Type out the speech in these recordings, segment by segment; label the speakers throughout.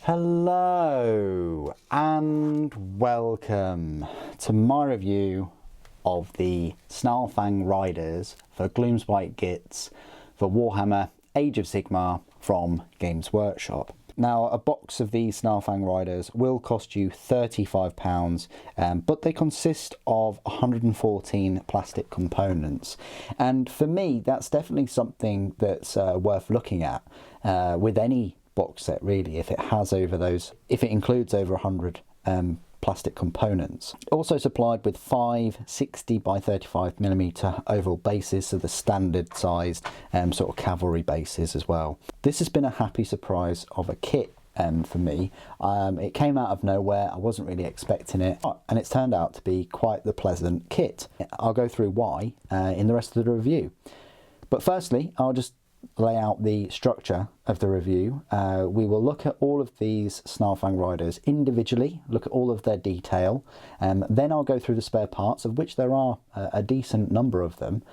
Speaker 1: Hello and welcome to my review of the Snarlfang riders for Gloomspite Gitz for Warhammer Age of Sigmar from Games Workshop. Now, a box of these Snarfang riders will cost you £35, but they consist of 114 plastic components. And for me, that's definitely something that's worth looking at with any box set, really, if it includes over 100 plastic components. Also supplied with 5 60 by 35mm oval bases, so the standard sized sort of cavalry bases as well. This has been a happy surprise of a kit for me. It came out of nowhere, I wasn't really expecting it, and it's turned out to be quite the pleasant kit. I'll go through why in the rest of the review. But firstly, I'll just lay out the structure of the review. We will look at all of these Snarfang riders individually, look at all of their detail, then I'll go through the spare parts, of which there are a decent number of them.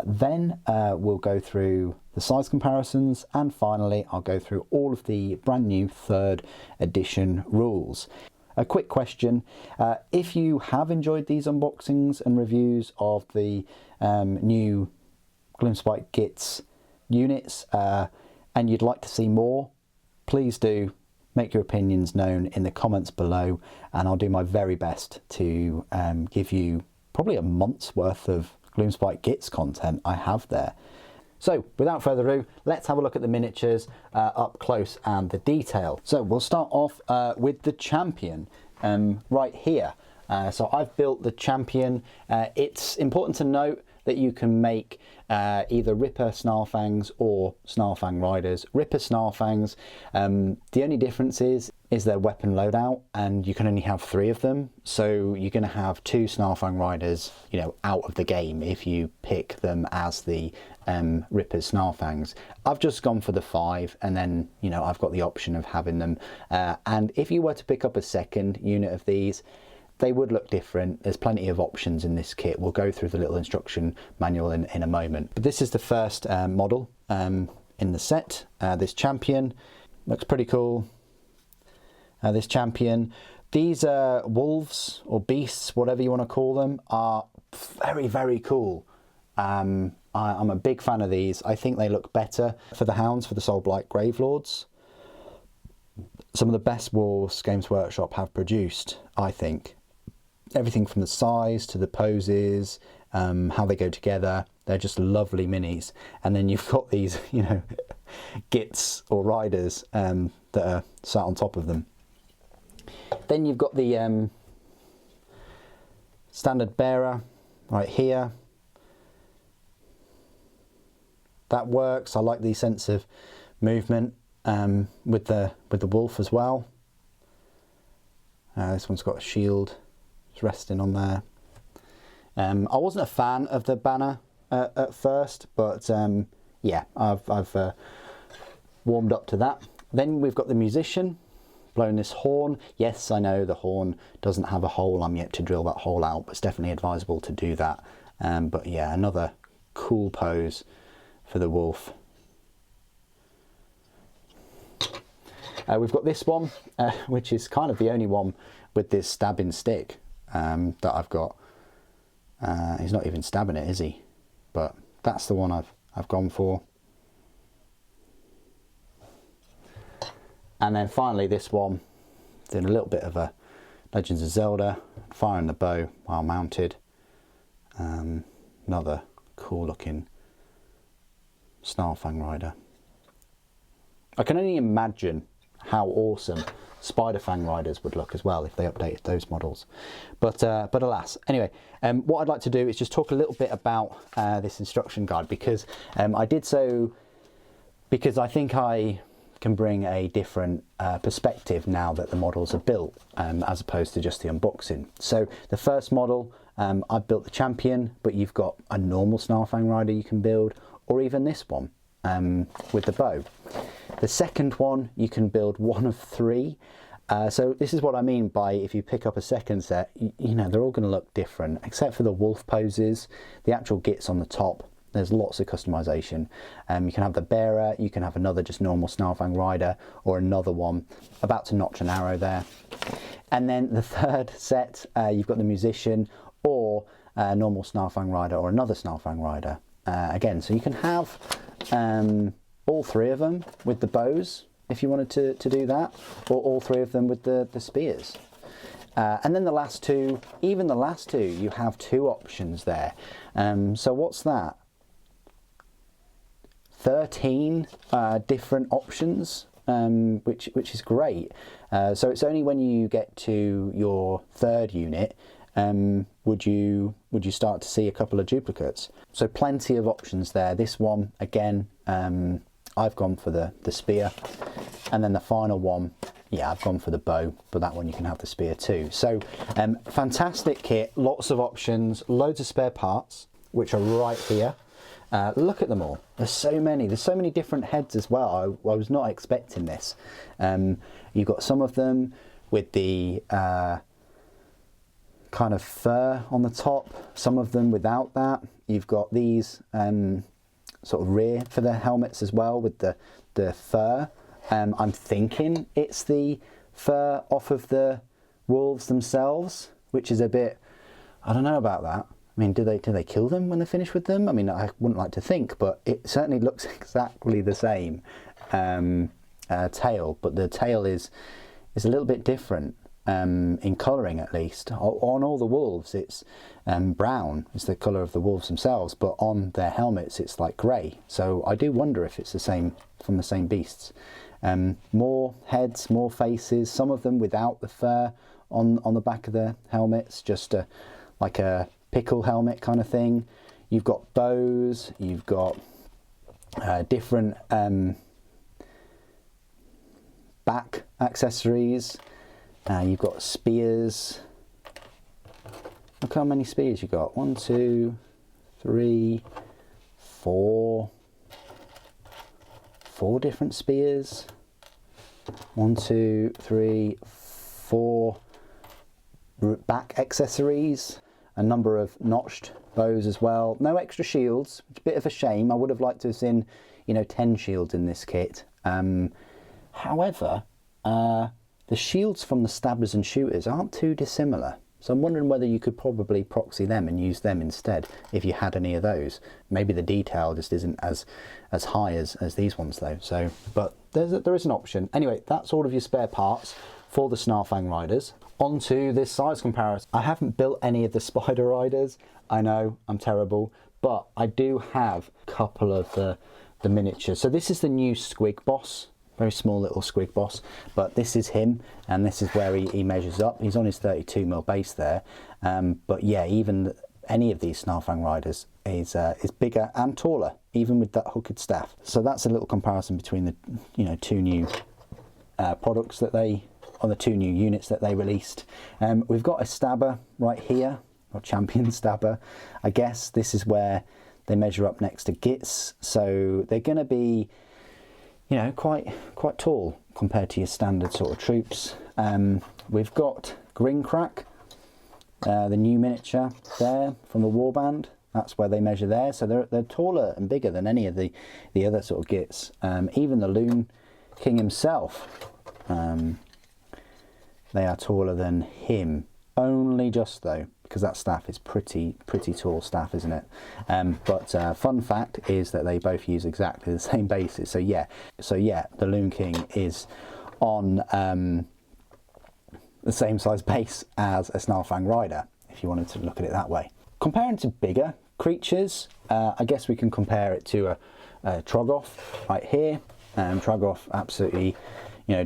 Speaker 1: Then we'll go through the size comparisons, and finally I'll go through all of the brand new 3rd edition rules. A quick question, if you have enjoyed these unboxings and reviews of the new Gloomspite Gitz units and you'd like to see more, please do make your opinions known in the comments below, and I'll do my very best to give you probably a month's worth of Gloomspite Gitz content I have there. So without further ado, let's have a look at the miniatures up close and the detail. So we'll start off with the champion right here. So I've built the champion. It's important to note that you can make either Rippa Snarfangs or Snarfang riders. Rippa Snarfangs, the only difference is their weapon loadout, and you can only have 3 of them. So you're going to have 2 Snarfang riders, out of the game if you pick them as the Rippa Snarfangs. I've just gone for the 5, and then I've got the option of having them. And if you were to pick up a second unit of these, they would look different. There's plenty of options in this kit. We'll go through the little instruction manual in a moment. But this is the first model in the set. This champion looks pretty cool. This champion. These wolves or beasts, whatever you want to call them, are very, very cool. I'm a big fan of these. I think they look better for the hounds, for the Soulblight Gravelords. Some of the best wolves Games Workshop have produced, I think. Everything from the size to the poses, how they go together, they're just lovely minis. And then you've got these, Gitz or riders that are sat on top of them. Then you've got the standard bearer right here. That works. I like the sense of movement with the wolf as well. This one's got a shield. It's resting on there. I wasn't a fan of the banner at first, but yeah, I've warmed up to that. Then we've got the musician blowing this horn. Yes, I know the horn doesn't have a hole. I'm yet to drill that hole out, but it's definitely advisable to do that. But yeah, another cool pose for the wolf. We've got this one, which is kind of the only one with this stabbing stick that I've got. He's not even stabbing it, is he? But that's the one I've gone for. And then finally this one, doing a little bit of a Legends of Zelda, firing the bow while mounted. Another cool looking Snarfang rider. I can only imagine how awesome Spider-Fang riders would look as well if they updated those models, but alas. Anyway, what I'd like to do is just talk a little bit about this instruction guide, because I did so because I think I can bring a different perspective now that the models are built, as opposed to just the unboxing. So the first model, I've built the champion, but you've got a normal Snarfang rider you can build, or even this one with the bow. The second one, you can build one of 3. So this is what I mean by, if you pick up a second set, they're all going to look different, except for the wolf poses. The actual Gitz on the top There's lots of customization. You can have the bearer, you can have another just normal Snarfang rider, or another one about to notch an arrow there. And then the third set, you've got the musician, or a normal Snarfang rider, or another Snarfang rider. Again, so you can have all three of them with the bows, if you wanted to do that, or all three of them with the spears. And then the last two, even the last two, you have two options there. So what's that? 13 different options, which is great. So it's only when you get to your third unit would you start to see a couple of duplicates. So plenty of options there. This one, again, I've gone for the spear, and then the final one, yeah, I've gone for the bow, but that one you can have the spear too. So fantastic kit, lots of options, loads of spare parts, which are right here. Look at them all. There's so many different heads as well. I was not expecting this. You've got some of them with the kind of fur on the top, some of them without that. You've got these sort of rear for the helmets as well with the fur. I'm thinking it's the fur off of the wolves themselves, which is a bit, I don't know about that. I mean, do they kill them when they finish with them? I mean, I wouldn't like to think, but it certainly looks exactly the same tail, but the tail is a little bit different in colouring, at least. On all the wolves, it's brown. It's the colour of the wolves themselves, but on their helmets, it's like grey. So I do wonder if it's the same from the same beasts. More heads, more faces. Some of them without the fur on the back of the helmets, just like a pickle helmet kind of thing. You've got bows, you've got different back accessories, you've got spears. Look how many spears you got. 1, 2, 3, 4 different spears. 1, 2, 3, 4 back accessories. A number of notched bows as well. No extra shields, which is a bit of a shame. I would have liked to have seen, 10 shields in this kit. However, the shields from the stabbers and shooters aren't too dissimilar. So I'm wondering whether you could probably proxy them and use them instead if you had any of those. Maybe the detail just isn't as high as these ones though. So, but there is an option. Anyway, that's all of your spare parts for the Snarfang riders. Onto this size comparison. I haven't built any of the spider riders. I know, I'm terrible, but I do have a couple of the miniatures. So this is the new Squig Boss, very small little Squig Boss, but this is him, and this is where he measures up. He's on his 32mm base there, but yeah, even any of these Snarfang riders is bigger and taller, even with that hooked staff. So that's a little comparison between the two new products that on the two new units that they released. We've got a stabber right here, or champion stabber. I guess this is where they measure up next to Gitz, so they're going to be, quite tall compared to your standard sort of troops. We've got Grincrack, the new miniature there from the warband. That's where they measure there, so they're taller and bigger than any of the other sort of Gitz. Even the Loon King himself. They are taller than him, only just though, because that staff is pretty tall staff, isn't it? But fun fact is that they both use exactly the same bases. So yeah, the Loon King is on the same size base as a Snarfang rider, if you wanted to look at it that way. Comparing to bigger creatures, I guess we can compare it to a Troggoth right here. Troggoth absolutely,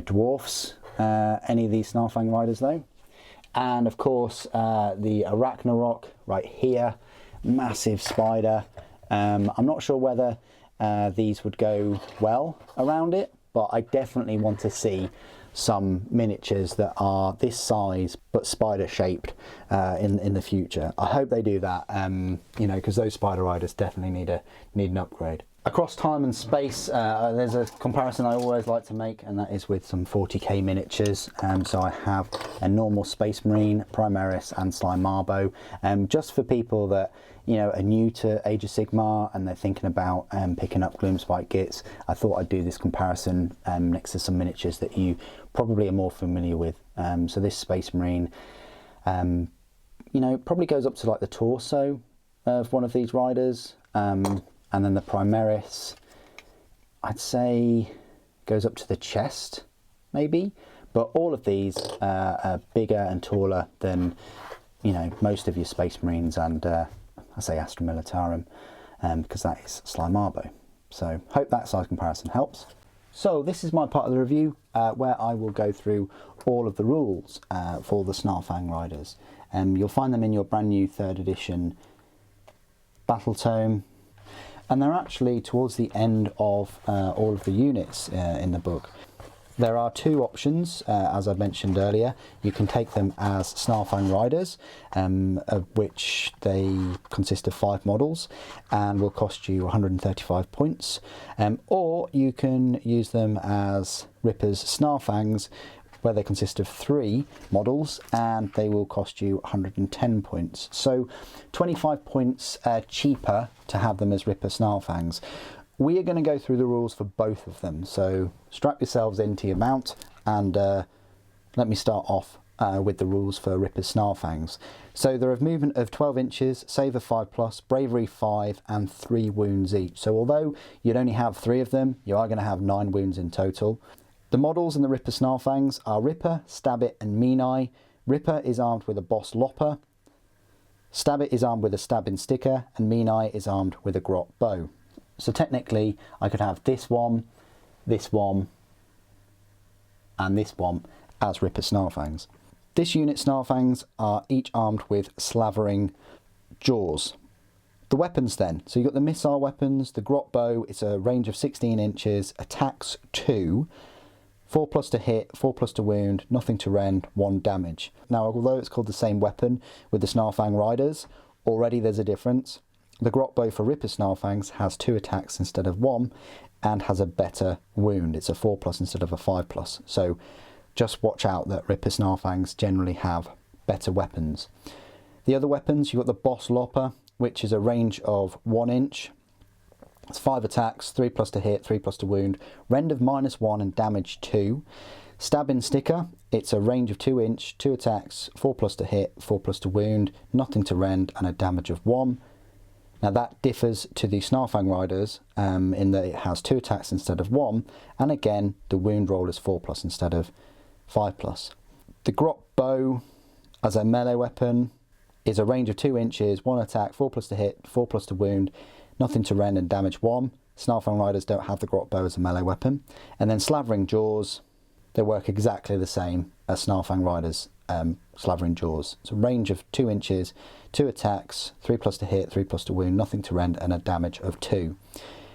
Speaker 1: dwarfs any of these Snarfang riders though. And of course the Arachnarok right here, massive spider. I'm not sure whether these would go well around it, but I definitely want to see some miniatures that are this size but spider shaped in the future. I hope they do that, because those spider riders definitely need an upgrade. Across time and space, there's a comparison I always like to make, and that is with some 40k miniatures. So I have a normal Space Marine, Primaris and Slimarbo. Just for people that are new to Age of Sigmar and they're thinking about picking up Gloomspite Gitz, I thought I'd do this comparison next to some miniatures that you probably are more familiar with. So this Space Marine, probably goes up to like the torso of one of these riders. And then the Primaris, I'd say, goes up to the chest, maybe. But all of these are bigger and taller than, most of your Space Marines and, I say Astra Militarum, because that is Slimarbo. So, hope that size comparison helps. So, this is my part of the review, where I will go through all of the rules for the Snarfang riders. You'll find them in your brand new 3rd edition Battle Tome. And they're actually towards the end of all of the units in the book. There are 2 options, as I mentioned earlier. You can take them as Snarfang riders, of which they consist of 5 models and will cost you 135 points. Or you can use them as Rippa's Snarfangs, where they consist of 3 models and they will cost you 110 points. So 25 points cheaper to have them as Rippa Snarfangs. We are going to go through the rules for both of them, so strap yourselves into your mount and let me start off with the rules for Rippa Snarfangs. So they're of movement of 12 inches, save of 5+, bravery 5 and 3 wounds each. So although you'd only have 3 of them, you are going to have 9 wounds in total. The models in the Rippa Snarfangs are Rippa, Stabbit and Meaneye. Rippa is armed with a Boss Lopper, Stabbit is armed with a Stabbing Sticker, and Meaneye is armed with a Grot Bow. So technically I could have this one, and this one as Rippa Snarfangs. This unit Snarfangs are each armed with slavering jaws. The weapons then, so you've got the missile weapons, the Grot Bow, it's a range of 16 inches, attacks 2, 4+ to hit, 4+ to wound, nothing to rend, 1 damage. Now, although it's called the same weapon with the Snarfang riders, already there's a difference. The Grot Bow for Rippa Snarfangs has 2 attacks instead of 1 and has a better wound. It's a 4+ instead of a 5+. So just watch out that Rippa Snarfangs generally have better weapons. The other weapons, you've got the Boss Lopper, which is a range of 1 inch. It's 5 attacks, 3+ to hit, 3+ to wound, rend of -1 and damage 2. Stabbing Sticker, it's a range of 2 inch, 2 attacks, 4+ to hit, 4+ to wound, nothing to rend and a damage of 1. Now that differs to the Snarfang riders in that it has 2 attacks instead of 1, and again the wound roll is 4+ instead of 5+. The Grot Bow as a melee weapon is a range of 2 inches, 1 attack, 4+ to hit, 4+ to wound, nothing to rend and damage 1. Snarfang riders don't have the Grot Bow as a melee weapon. And then Slavering Jaws, they work exactly the same as Snarfang riders' Slavering Jaws. It's a range of 2 inches, 2 attacks, 3+ to hit, 3+ to wound, nothing to rend and a damage of 2.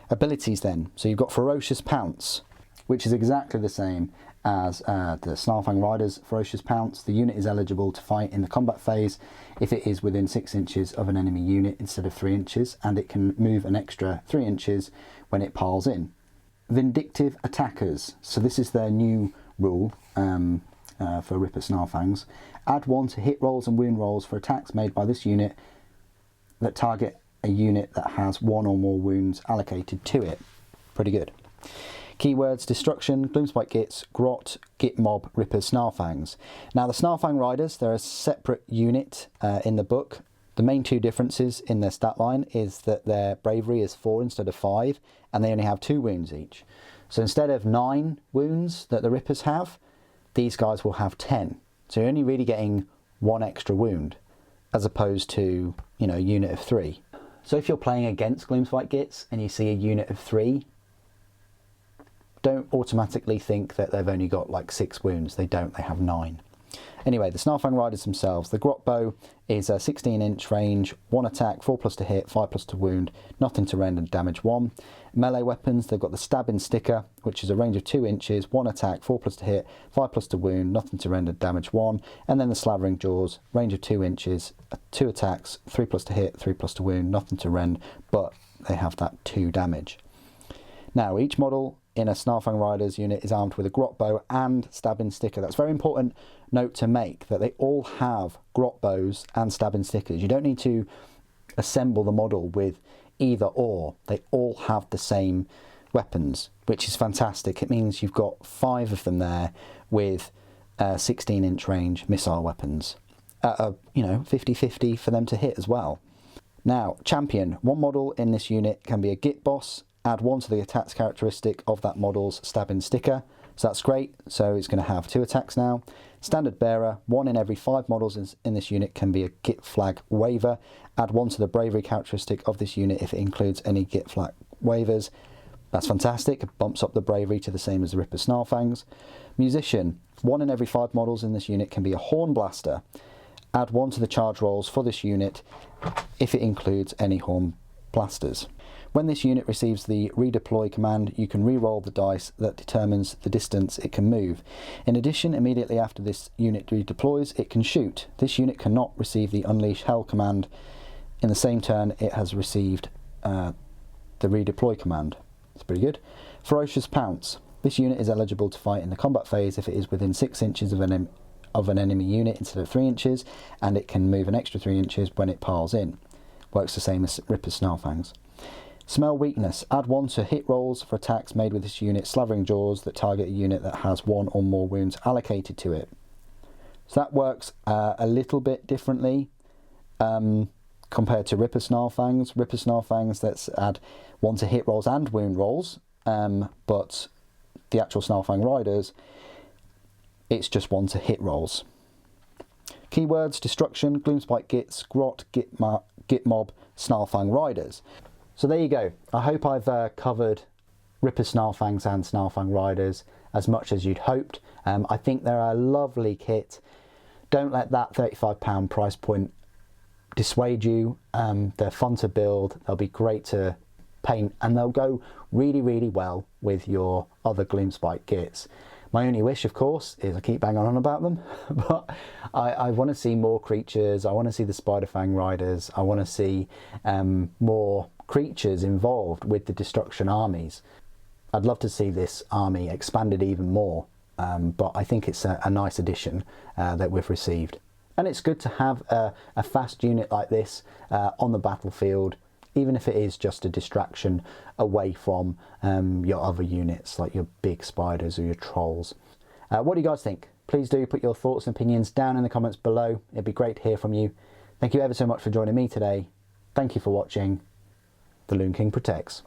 Speaker 1: Abilities then, so you've got Ferocious Pounce, which is exactly the same as the Snarfang riders' Ferocious Pounce. The unit is eligible to fight in the combat phase if it is within 6 inches of an enemy unit instead of 3 inches, and it can move an extra 3 inches when it piles in. Vindictive Attackers, so this is their new rule for Rippa Snarfangs. Add 1 to hit rolls and wound rolls for attacks made by this unit that target a unit that has 1 or more wounds allocated to it. Pretty good. Keywords: Destruction, Gloomspite Gitz, Grot, Git Mob, Rippa Snarfangs. Now the Snarfang riders, they're a separate unit in the book. The main 2 differences in their stat line is that their bravery is 4 instead of 5, and they only have 2 wounds each. So instead of 9 wounds that the Rippas have, these guys will have 10. So you're only really getting 1 extra wound, as opposed to, a unit of 3. So if you're playing against Gloomspite Gitz and you see a unit of 3, don't automatically think that they've only got like 6 wounds. They don't, they have 9. Anyway, the Snarfang riders themselves. The Grot Bow is a 16-inch range, 1 attack, 4+ to hit, 5+ to wound, nothing to rend and damage 1. Melee weapons, they've got the Stabbing Sticker, which is a range of 2 inches, 1 attack, 4+ to hit, 5+ to wound, nothing to rend and damage 1. And then the Slavering Jaws, range of 2 inches, 2 attacks, 3+ to hit, 3+ to wound, nothing to rend, but they have that 2 damage. Now, each model in a Snarfang Riders unit is armed with a grot bow and stabbing sticker. That's a very important note to make, that they all have grot bows and stabbing stickers. You don't need to assemble the model with either or. They all have the same weapons, which is fantastic. It means you've got 5 of them there with 16-inch range missile weapons. 50-50 for them to hit as well. Now, champion. One model in this unit can be a Git boss. Add 1 to the attacks characteristic of that model's stabbing sticker. So that's great. So it's going to have 2 attacks now. Standard bearer. 1 in every 5 models in this unit can be a Git flag waver. Add 1 to the bravery characteristic of this unit if it includes any Git flag wavers. That's fantastic. It bumps up the bravery to the same as the Rippa Snarfangs. Musician. 1 in every 5 models in this unit can be a horn blaster. Add 1 to the charge rolls for this unit if it includes any horn blasters. When this unit receives the redeploy command, you can re-roll the dice that determines the distance it can move. In addition, immediately after this unit redeploys, it can shoot. This unit cannot receive the unleash hell command in the same turn it has received the redeploy command. It's pretty good. Ferocious pounce. This unit is eligible to fight in the combat phase if it is within 6 inches of an enemy unit instead of 3 inches, and it can move an extra 3 inches when it piles in. Works the same as Rippa Snarfangs. Smell weakness. Add 1 to hit rolls for attacks made with this unit, slavering jaws that target a unit that has 1 or more wounds allocated to it. So that works a little bit differently compared to Rippa Snarfangs. Rippa Snarfangs, let's add 1 to hit rolls and wound rolls, but the actual Snarfang Riders, it's just 1 to hit rolls. Keywords: destruction, Gloomspite Gitz, grot, Gitmob, Snarfang Riders. So there you go. I hope I've covered Rippa Snarfangs and Snarfang Riders as much as you'd hoped. I think they're a lovely kit. Don't let that £35 price point dissuade you. They're fun to build, they'll be great to paint, and they'll go really, really well with your other Gloomspite Gitz. My only wish, of course, is I keep banging on about them, but I want to see more creatures. I want to see the Spiderfang Riders. I want to see more creatures involved with the destruction armies. I'd love to see this army expanded even more, but I think it's a nice addition that we've received. And it's good to have a fast unit like this on the battlefield, even if it is just a distraction away from your other units, like your big spiders or your trolls. What do you guys think? Please do put your thoughts and opinions down in the comments below. It'd be great to hear from you. Thank you ever so much for joining me today. Thank you for watching. The Loon King protects.